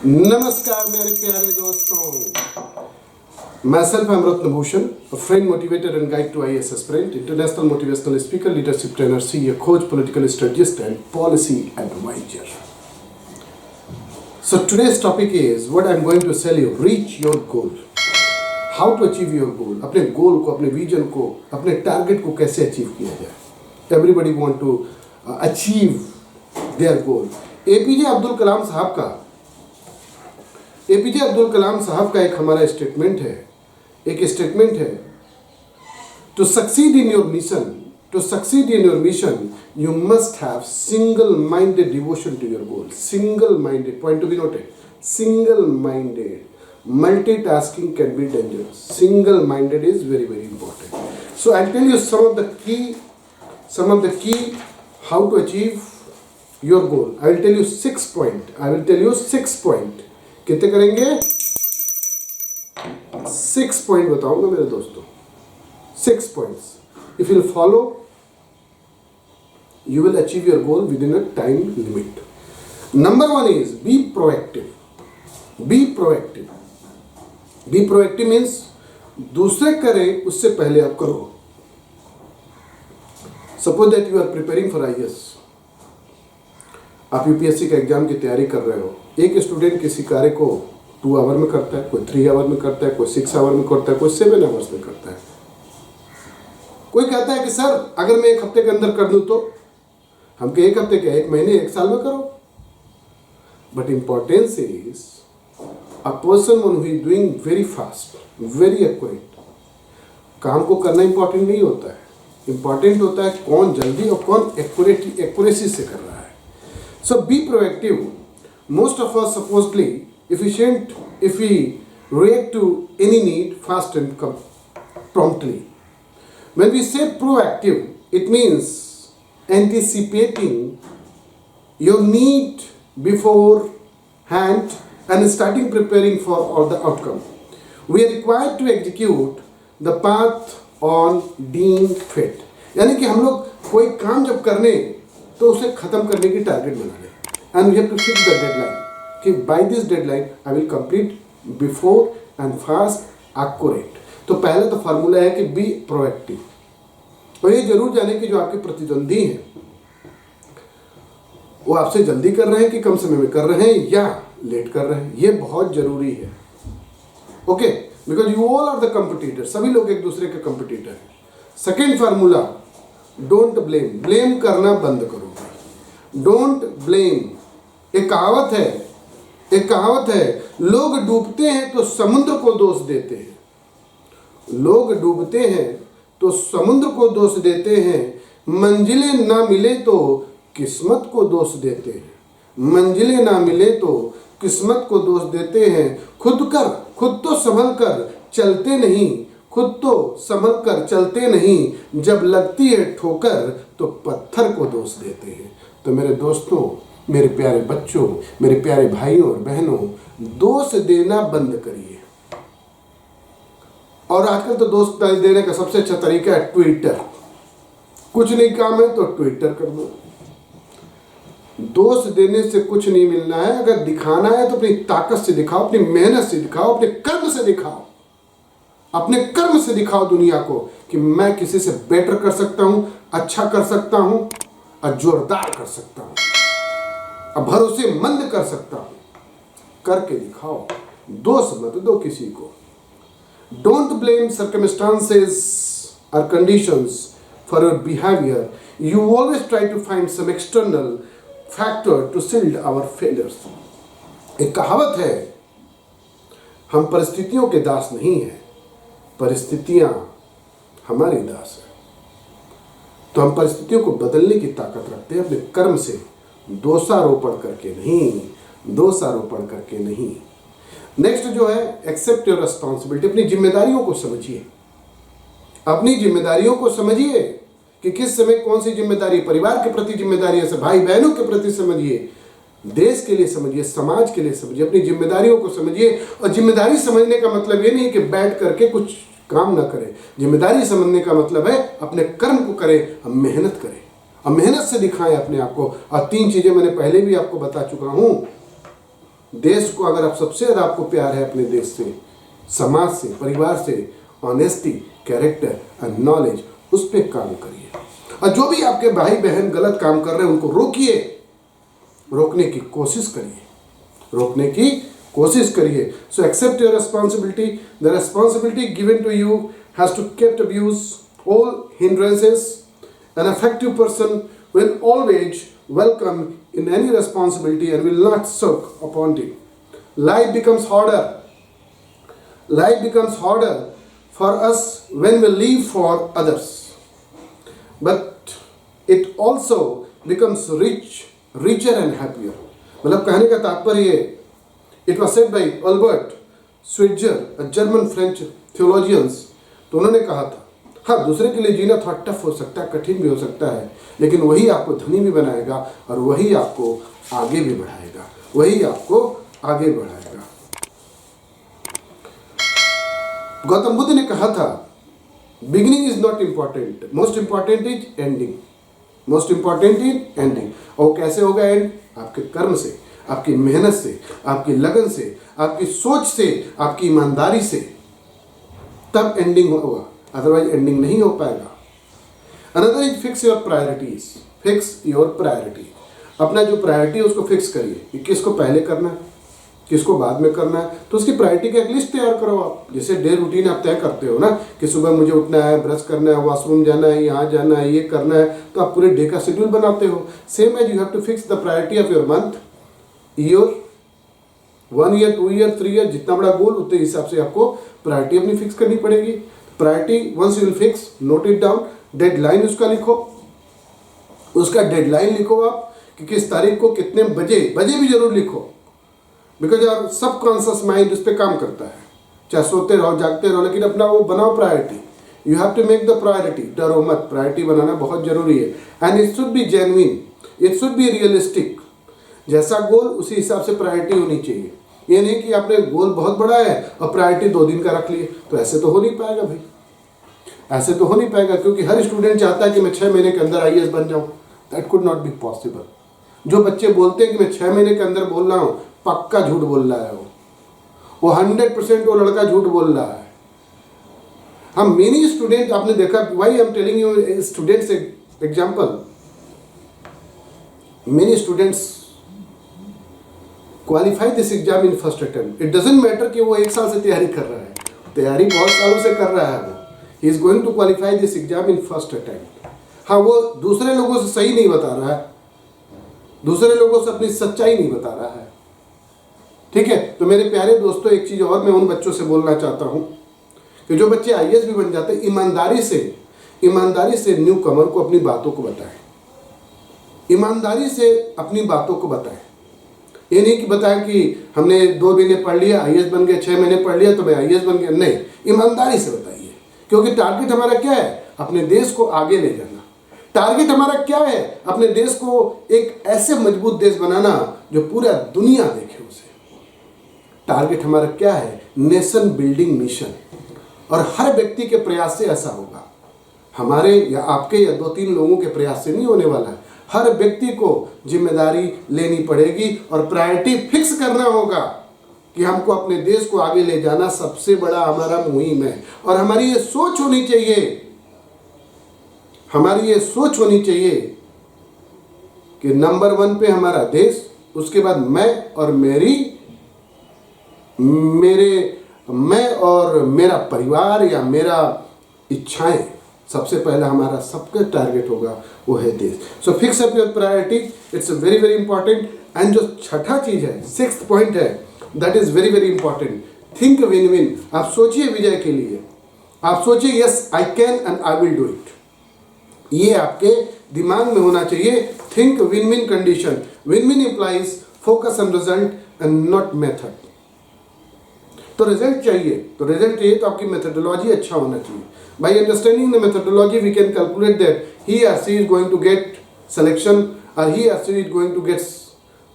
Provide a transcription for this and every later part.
नमस्कार मेरे प्यारे दोस्तों, myself I am Ratnabhushan, a friend, motivator and guide to IAS aspirant, international motivational speaker, leadership trainer, CEO, coach, political strategist and policy advisor. So today's topic is what I am going to tell you, reach your goal. How to achieve your goal, अपने गोल को, अपने vision को, अपने target को कैसे achieve किया जाए. Everybody want to achieve their goal. APJ Abdul Kalam साहब का एक हमारा स्टेटमेंट है, to succeed in your mission you must have single minded devotion to your goal. Single minded, point to be noted, single minded. Multitasking can be dangerous. Single minded is very very important. So I'll tell you some of the key how to achieve your goal. I will tell you 6 point. कितने करेंगे? 6 point बताऊंगा मेरे दोस्तों. 6 points. If you follow, you will achieve your goal within a time limit. Number 1 is be proactive. Be proactive means दूसरे करें उससे पहले आप करो. Suppose that you are preparing for IAS. आप यूपीएससी का एग्जाम की तैयारी कर रहे हो. एक स्टूडेंट किसी कार्य को 2 आवर में करता है, कोई 3 आवर में करता है, कोई 6 आवर में करता है, कोई 7 आवर्स में करता है. कोई कहता है कि सर अगर मैं 1 हफ्ते के अंदर कर दूं तो. हम कहे 1 हफ्ते क्या, 1 महीने, 1 साल में करो. But importance is a person who is doing very fast, very accurate. काम को करना इंपॉर्टेंट नहीं होता है. इंपॉर्टेंट होता है कौन जल्दी और कौन एक्यूरेसी से कर रहा है. So be proactive. Most of us supposedly efficient if we react to any need fast and promptly. When we say proactive, it means anticipating your need beforehand and starting preparing for all the outcome. We are required to execute the path on being fit. यानी कि हम लोग कोई काम जब करने तो उसे खत्म करने की टारगेट बना लें. And we have to fix the deadline. कि by this deadline I will complete before and fast, accurate. तो पहले तो फार्मूला है कि be proactive. और ये जरूर जाने कि जो आपके प्रतिद्वंदी हैं वो आपसे जल्दी कर रहे हैं कि कम समय में कर रहे हैं या लेट कर रहे हैं. ये बहुत जरूरी है. Okay, because you all are the competitor. सभी लोग एक दूसरे के कंपटीटर हैं. Second formula, don't blame. Blame करना बंद करो. Don't blame. एक कहावत है, लोग डूबते हैं तो समुद्र को दोष देते हैं. लोग डूबते हैं तो समुद्र को दोष देते हैं. मंजिलें ना मिले तो किस्मत को दोष देते हैं. मंजिलें ना मिले तो किस्मत को दोष देते हैं. खुद तो संभल कर चलते नहीं. जब लगती है ठोकर तो पत्थर को दोष देते हैं. तो मेरे दोस्तों, मेरे प्यारे बच्चों, मेरे प्यारे भाइयों और बहनों, दोष देना बंद करिए. और आजकल तो दोष देने का सबसे अच्छा तरीका है ट्विटर. कुछ नहीं काम है तो ट्विटर कर दो. दोष देने से कुछ नहीं मिलना है. अगर दिखाना है तो अपनी ताकत से दिखाओ, अपनी मेहनत से दिखाओ, अपने कर्म से दिखाओ. अपने कर्म से दिखाओ दुनिया को कि मैं किसी से बेटर कर सकता हूं, अच्छा कर सकता हूं और जोरदार कर सकता हूं और भरोसेमंद कर सकता हूं. करके दिखाओ. दोष मत दो किसी को. डोंट ब्लेम सर्कमस्टांसेस और conditions for your behaviour. You always try to find some external factor to shield our failures. एक कहावत है, हम परिस्थितियों के दास नहीं हैं, परिस्थितियां हमारी दास है. तो हम परिस्थितियों को बदलने की ताकत रखते हैं अपने कर्म से, दोषारोपण करके नहीं. नेक्स्ट जो है, एक्सेप्ट योर रिस्पॉन्सिबिलिटी. अपनी जिम्मेदारियों को समझिए कि किस समय कौन सी जिम्मेदारी. परिवार के प्रति जिम्मेदारी है, भाई बहनों के प्रति समझिए, देश के लिए समझिए, समाज के लिए समझिए. अपनी जिम्मेदारियों को समझिए. और जिम्मेदारी समझने का मतलब ये नहीं कि बैठ करके कुछ काम ना करें. जिम्मेदारी समझने का मतलब है अपने कर्म को करें, हम मेहनत करें और मेहनत से दिखाएं अपने आप को. और 3 चीजें मैंने पहले भी आपको बता चुका हूं. देश को अगर आप सबसे ज़्यादा आपको प्यार है अपने देश से, समाज से, परिवार से, ऑनेस्टी, कैरेक्टर एंड नॉलेज, उस पर काम करिए। और जो भी आपके भाई बहन गलत काम कर रहे हैं उनको रोकिए, रोकने की कोशिश करिए, रोकने की कोशिश करिए। So accept your responsibility. The responsibility given to you has to keep abuse all hindrances. An effective person will always welcome in any responsibility and will not suck upon it. Life becomes harder. Life becomes harder for us when we live for others. But it also becomes richer and happier. मतलब कहने का तात्पर्य, it was said by Albert Schweitzer, a German French theologian. तो उन्होंने कहा था, हाँ, दूसरे के लिए जीना थोड़ा टफ हो सकता है, कठिन भी हो सकता है, लेकिन वही आपको धनी भी बनाएगा और वही आपको आगे भी बढ़ाएगा, वही आपको आगे बढ़ाएगा। गौतम बुद्ध ने कहा था, beginning is not important, most important is ending. Most important is ending. और कैसे होगा एंड? आपके कर्म से, आपकी मेहनत से, आपकी लगन से, आपकी सोच से, आपकी ईमानदारी से, तब एंडिंग होगा, अदरवाइज एंडिंग नहीं हो पाएगा। Another is fix your priorities. Fix your priority. अपना जो प्रायोरिटी है उसको फिक्स करिए कि किसको पहले करना है, किसको बाद में करना है। तो उसकी प्रायोरिटी की एक लिस्ट तैयार करो आप। जैसे डे रूटीन आप तय करते हो ना कि सुबह मुझे उठना है, ब्रश करना है, वॉशरूम जाना है, यहाँ जाना है, ये करना है, तो आप पूरे डे का शेड्यूल बनाते हो। Same as you have to fix the priority of your month, year, 1 year, 2 year, 3 year, जितना बड़ा गोल उतने हिसाब से आपको प्रायोरिटी अपनी फिक्स करनी पड़ेगी। Priority once you will fix, note it down, deadline उसका लिखो, उसका डेडलाइन लिखो आप कि किस तारीख को कितने बजे भी जरूर लिखो, बिकॉज यार सबकॉन्शियस माइंड उस पर काम करता है। चाहे सोते रहो, जागते रहो, लेकिन अपना वो बनाओ priority. You have to make the priority, डरो मत, प्रायोरिटी बनाना बहुत जरूरी है। And it should be genuine, it should be realistic. जैसा गोल उसी हिसाब से प्रायोरिटी होनी चाहिए। ये नहीं कि आपने गोल बहुत बड़ा है और प्रायोरिटी 2 दिन का रख लिए, तो ऐसे तो हो नहीं पाएगा भाई, ऐसे तो हो नहीं पाएगा। क्योंकि हर स्टूडेंट चाहता है कि मैं 6 महीने के अंदर IAS बन जाऊं। That could not be possible. जो बच्चे बोलते हैं कि मैं 6 महीने के अंदर बोल रहा हूं, पक्का झूठ बोल रहा है वो 100% वो लड़का झूठ बोल रहा है। हम मेनी स्टूडेंट, आपने देखा, why I am telling you students example, many students qualify this exam in first attempt. It doesn't matter कि वो 1 साल से तैयारी कर रहा है, तैयारी बहुत सालों से कर रहा है वो। He is going to qualify this exam in first attempt. हाँ, वो दूसरे लोगों से सही नहीं बता रहा है, दूसरे लोगों से अपनी सच्चाई नहीं बता रहा है, ठीक है। तो मेरे प्यारे दोस्तों, एक चीज़ और मैं उन बच्चों से बोलना चाहता हूँ कि जो बच्चे IAS भी बन जाते हैं, ईमानदारी से न्यू कमर को अपनी बातों को बताएं, ईमानदारी से अपनी बातों को बताएं। ये नहीं कि बताएं कि हमने 2 महीने पढ़ लिया IAS बन गया, 6 महीने पढ़ लिया तो मैं IAS बन गया। नहीं, ईमानदारी से बताइए, क्योंकि टारगेट हमारा क्या है? अपने देश को आगे ले जाना। टारगेट हमारा क्या है? अपने देश को एक ऐसे मजबूत देश बनाना जो पूरा दुनिया देखे उसे। टारगेट हमारा क्या है? Nation building mission. और हर व्यक्ति के प्रयास से ऐसा होगा, हमारे या आपके या 2-3 लोगों के प्रयास से नहीं होने वाला है। हर व्यक्ति को जिम्मेदारी लेनी पड़ेगी और प्रायोरिटी फिक्स करना होगा कि हमको अपने देश को आगे ले जाना सबसे बड़ा हमारा मुहिम है। और हमारी ये सोच होनी चाहिए, हमारी ये सोच होनी चाहिए कि नंबर 1 पे हमारा देश, उसके बाद मैं और मेरा परिवार या मेरा इच्छाएं, सबसे पहला हमारा सबका टारगेट होगा वो है देश। So fix up your priority, it's very very important. And जो छठा चीज है, 6th पॉइंट है, that is very very important. Think win win. आप सोचिए विजय के लिए, आप सोचिए yes I can and I will do it. ये आपके दिमाग में होना चाहिए। Think win win condition. Win win implies focus on result and not method. तो रिजल्ट चाहिए, तो आपकी मेथडोलॉजी अच्छा होना चाहिए। By understanding the methodology, we can calculate that he or she is going to get selection or he or she is going to get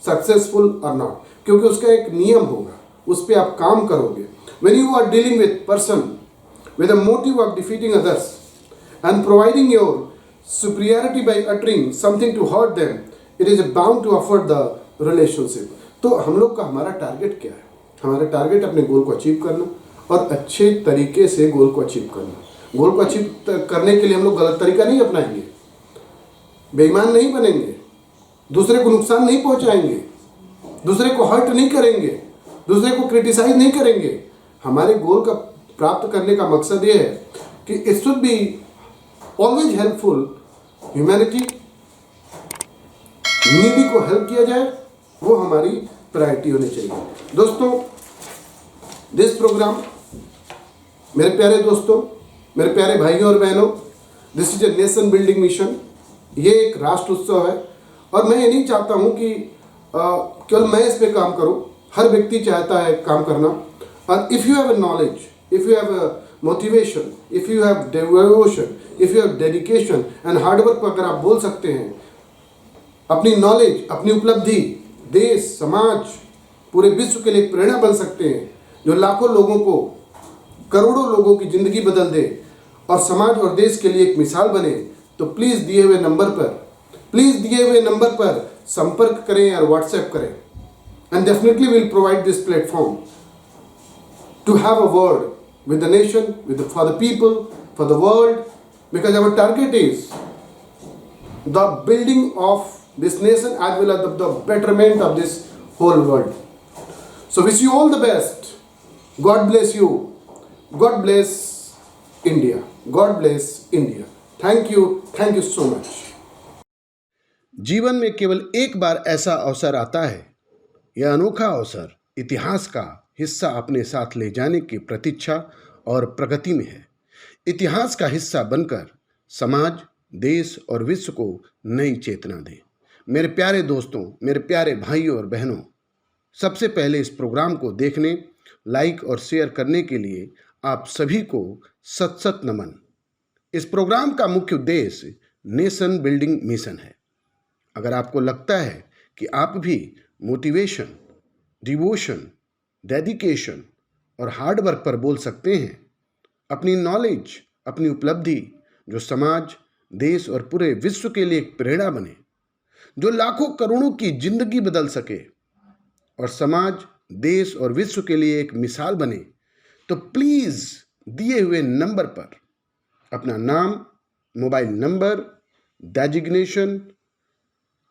successful or not. क्योंकि उसका एक नियम होगा, उस पर आप काम करोगे। When you are dealing with person with a motive of defeating others and providing your superiority by uttering something to hurt them, it is bound to affect the relationship. तो हम लोग का हमारा टारगेट क्या है? हमारा टारगेट अपने गोल को अचीव करना और अच्छे तरीके से गोल को अचीव करना। गोल को अचीव करने के लिए हम लोग गलत तरीका नहीं अपनाएंगे, बेईमान नहीं बनेंगे, दूसरे को नुकसान नहीं पहुंचाएंगे, दूसरे को हर्ट नहीं करेंगे, दूसरे को क्रिटिसाइज नहीं करेंगे। हमारे गोल का प्राप्त करने का मकसद ये है कि it should be always helpful humanity, needy को हेल्प किया जाए, वो हमारी प्रायोरिटी होनी चाहिए। दोस्तों, दिस प्रोग्राम, मेरे प्यारे दोस्तों, मेरे प्यारे भाइयों और बहनों, this is a nation building mission. ये एक राष्ट्र उत्सव है और मैं ये नहीं चाहता हूँ कि केवल मैं इस पे काम करूँ। हर व्यक्ति चाहता है काम करना। और if you have a knowledge, if you have a motivation, if you have devotion, if you have dedication and hard work, अगर आप बोल सकते हैं, अपनी नॉलेज, अपनी उपलब्धि देश, समाज, पूरे विश्व के लिए एक प्रेरणा बन सकते हैं, जो लाखों लोगों को, करोड़ों लोगों की ज़िंदगी बदल दे और समाज और देश के लिए एक मिसाल बने, तो प्लीज़ दिए हुए नंबर पर संपर्क करें और व्हाट्सएप करें। And definitely will provide this platform to have a word with the nation, for the people, for the world, because our target is the building of this nation as well as the betterment of this whole world. So wish you all the best. God bless you. God bless India. God bless India. Thank you so much. जीवन में केवल एक बार ऐसा अवसर आता है। यह अनोखा अवसर इतिहास का हिस्सा अपने साथ ले जाने की प्रतीक्षा और प्रगति में है। इतिहास का हिस्सा बनकर समाज, देश और विश्व को नई चेतना दे। मेरे प्यारे दोस्तों, मेरे प्यारे भाइयों और बहनों, सबसे पहले इस प्रोग्राम को देखने, लाइक और शेयर करने के लिए आप सभी को सत सत नमन। इस प्रोग्राम का मुख्य उद्देश्य नेशन बिल्डिंग मिशन है। अगर आपको लगता है कि आप भी मोटिवेशन, डिवोशन, डेडिकेशन और हार्ड वर्क पर बोल सकते हैं, अपनी नॉलेज, अपनी उपलब्धि जो समाज, देश और पूरे विश्व के लिए एक प्रेरणा बने, जो लाखों करोड़ों की जिंदगी बदल सके और समाज, देश और विश्व के लिए एक मिसाल बने, तो प्लीज़ दिए हुए नंबर पर अपना नाम, मोबाइल नंबर, डेजिग्नेशन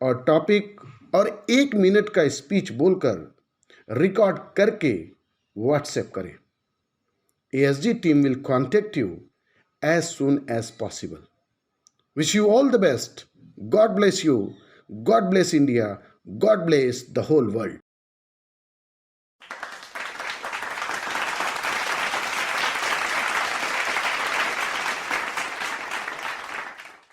और टॉपिक और 1 मिनट का स्पीच बोलकर रिकॉर्ड करके व्हाट्सएप करें। ASG team will contact you as soon as possible. Wish you all the best. God bless you. God bless India. God bless the whole world.